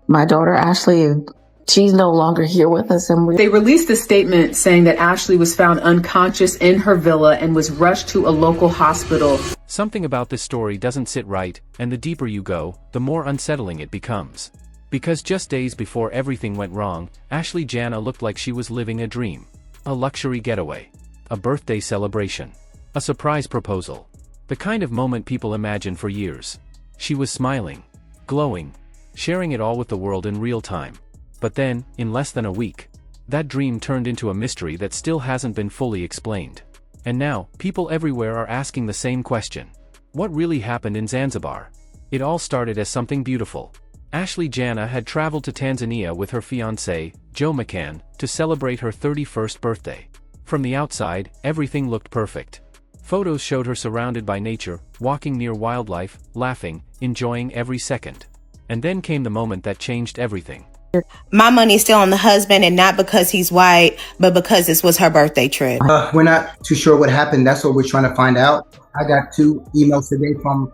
My daughter, Ashlee, she's no longer here with us. And they released a statement saying that Ashlee was found unconscious in her villa and was rushed to a local hospital. Something about this story doesn't sit right, and the deeper you go, the more unsettling it becomes. Because just days before everything went wrong, Ashlee Jenae looked like she was living a dream. A luxury getaway. A birthday celebration. A surprise proposal. The kind of moment people imagine for years. She was smiling. Glowing. Sharing it all with the world in real time. But then, in less than a week, that dream turned into a mystery that still hasn't been fully explained. And now, people everywhere are asking the same question. What really happened in Zanzibar? It all started as something beautiful. Ashlee Jenae had traveled to Tanzania with her fiancé, Joe McCann, to celebrate her 31st birthday. From the outside, everything looked perfect. Photos showed her surrounded by nature, walking near wildlife, laughing, enjoying every second. And then came the moment that changed everything. My money is still on the husband, and not because he's white, but because this was her birthday trip. We're not too sure what happened. That's what we're trying to find out. I got 2 emails today from...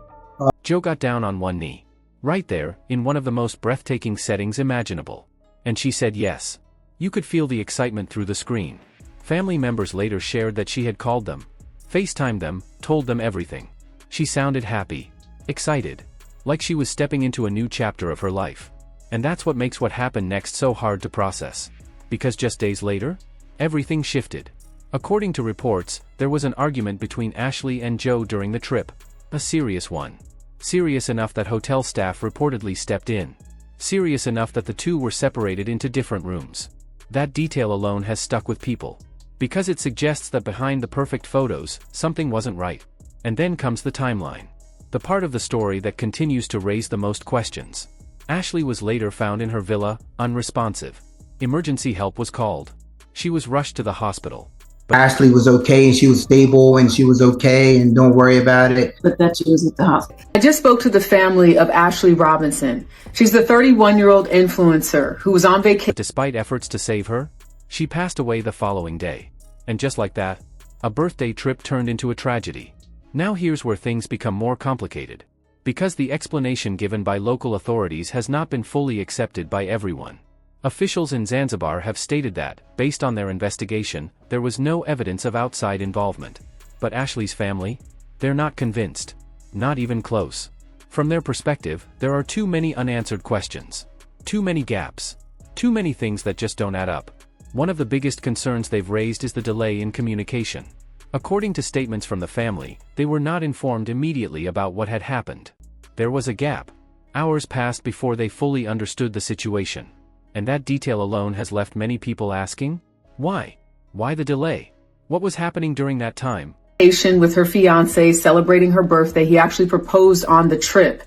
Joe got down on one knee. Right there, in one of the most breathtaking settings imaginable. And she said yes. You could feel the excitement through the screen. Family members later shared that she had called them, FaceTimed them, told them everything. She sounded happy. Excited. Like she was stepping into a new chapter of her life. And that's what makes what happened next so hard to process. Because just days later, everything shifted. According to reports, there was an argument between Ashlee and Joe during the trip. A serious one. Serious enough that hotel staff reportedly stepped in. Serious enough that the two were separated into different rooms. That detail alone has stuck with people. Because it suggests that behind the perfect photos, something wasn't right. And then comes the timeline. The part of the story that continues to raise the most questions. Ashlee was later found in her villa, unresponsive. Emergency help was called. She was rushed to the hospital. But Ashlee was okay, and she was stable, and she was okay, and don't worry about it. but that she was at the hospital. I just spoke to the family of Ashlee Robinson. She's the 31-year-old influencer who was on vacation. Despite efforts to save her, she passed away the following day. And just like that, a birthday trip turned into a tragedy. Now here's where things become more complicated. Because the explanation given by local authorities has not been fully accepted by everyone. Officials in Zanzibar have stated that, based on their investigation, there was no evidence of outside involvement. But Ashlee's family? They're not convinced. Not even close. From their perspective, there are too many unanswered questions. Too many gaps. Too many things that just don't add up. One of the biggest concerns they've raised is the delay in communication. According to statements from the family, they were not informed immediately about what had happened. There was a gap. Hours passed before they fully understood the situation. And that detail alone has left many people asking, why? Why the delay? What was happening during that time? With her fiancé celebrating her birthday. He actually proposed on the trip.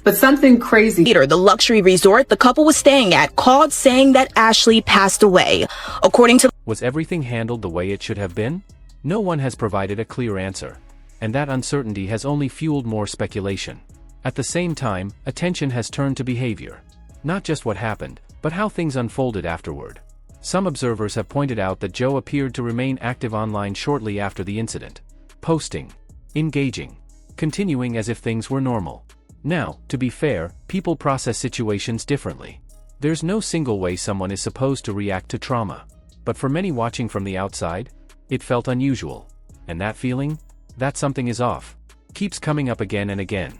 But something crazy. The luxury resort the couple was staying at called saying that Ashlee passed away. According to... Was everything handled the way it should have been? No one has provided a clear answer. And that uncertainty has only fueled more speculation. At the same time, attention has turned to behavior. Not just what happened, but how things unfolded afterward. Some observers have pointed out that Joe appeared to remain active online shortly after the incident. Posting. Engaging. Continuing as if things were normal. Now, to be fair, people process situations differently. There's no single way someone is supposed to react to trauma. But for many watching from the outside, it felt unusual. And that feeling? That something is off. Keeps coming up again and again.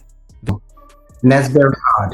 And that's very odd.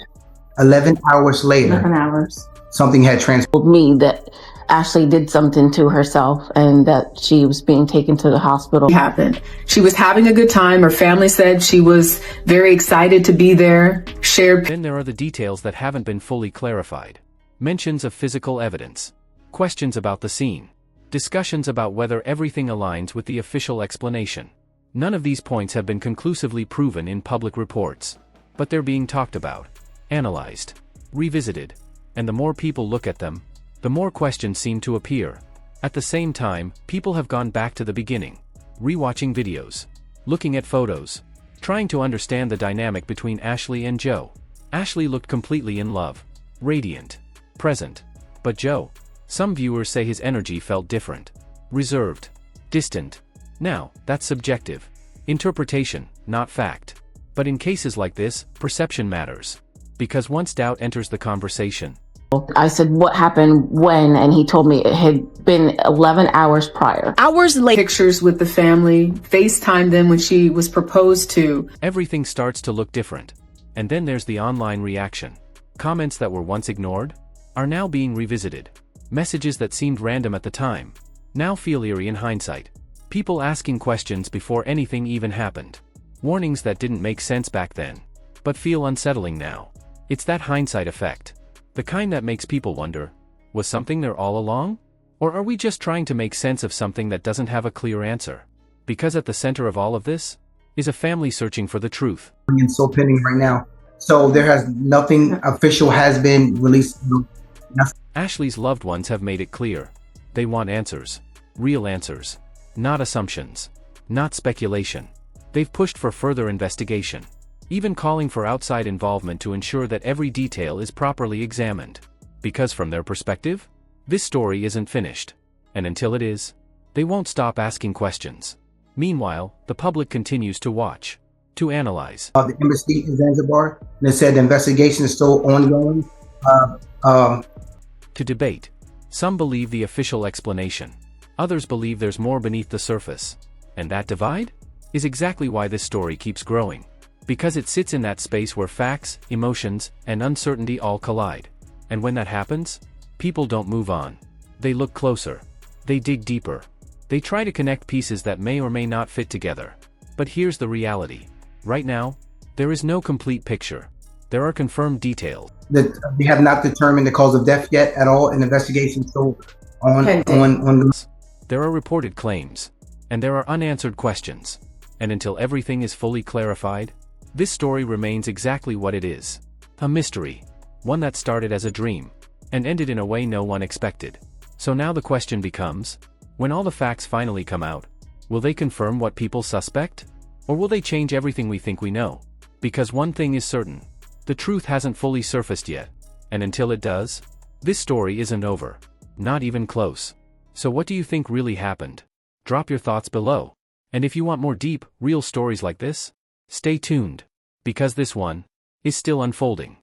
11 hours later, 11 hours. something had Told me that Ashlee did something to herself and that she was being taken to the hospital. Happened. She was having a good time. Her family said she was very excited to be there. Shared. Then there are the details that haven't been fully clarified. Mentions of physical evidence. Questions about the scene. Discussions about whether everything aligns with the official explanation. None of these points have been conclusively proven in public reports. But they're being talked about, analyzed, revisited. And the more people look at them, the more questions seem to appear. At the same time, people have gone back to the beginning, rewatching videos, looking at photos, trying to understand the dynamic between Ashlee and Joe. Ashlee looked completely in love, radiant, present. But Joe? Some viewers say his energy felt different, reserved, distant. Now, that's subjective. Interpretation, not fact. But in cases like this, perception matters. Because once doubt enters the conversation, I said, what happened when? And he told me it had been 11 hours prior. Hours later, Pictures with the family, FaceTime them when she was proposed to. everything starts to look different. And then there's the online reaction. Comments that were once ignored are now being revisited. Messages that seemed random at the time now feel eerie in hindsight. People asking questions before anything even happened. Warnings that didn't make sense back then, but feel unsettling now. It's that hindsight effect. The kind that makes people wonder, was something there all along? Or are we just trying to make sense of something that doesn't have a clear answer? Because at the center of all of this is a family searching for the truth. It's still pending right now. So there has nothing official has been released. Ashlee's loved ones have made it clear. They want answers. Real answers. Not assumptions. Not speculation. They've pushed for further investigation, even calling for outside involvement to ensure that every detail is properly examined. Because from their perspective, this story isn't finished. And until it is, they won't stop asking questions. Meanwhile, the public continues to watch, to analyze. The embassy in Zanzibar, and they said the investigation is still ongoing. To debate. Some believe the official explanation. Others believe there's more beneath the surface. And that divide is exactly why this story keeps growing. Because it sits in that space where facts, emotions, and uncertainty all collide. And when that happens, people don't move on. They look closer. They dig deeper. They try to connect pieces that may or may not fit together. But here's the reality. Right now, there is no complete picture. There are confirmed details. That they have not determined the cause of death yet at all. An investigation still on. There are reported claims. And there are unanswered questions. And until everything is fully clarified, this story remains exactly what it is. A mystery. One that started as a dream, and ended in a way no one expected. So now the question becomes, when all the facts finally come out, will they confirm what people suspect? Or will they change everything we think we know? Because one thing is certain. The truth hasn't fully surfaced yet. And until it does, this story isn't over. Not even close. So what do you think really happened? Drop your thoughts below. And if you want more deep, real stories like this, stay tuned. Because this one is still unfolding.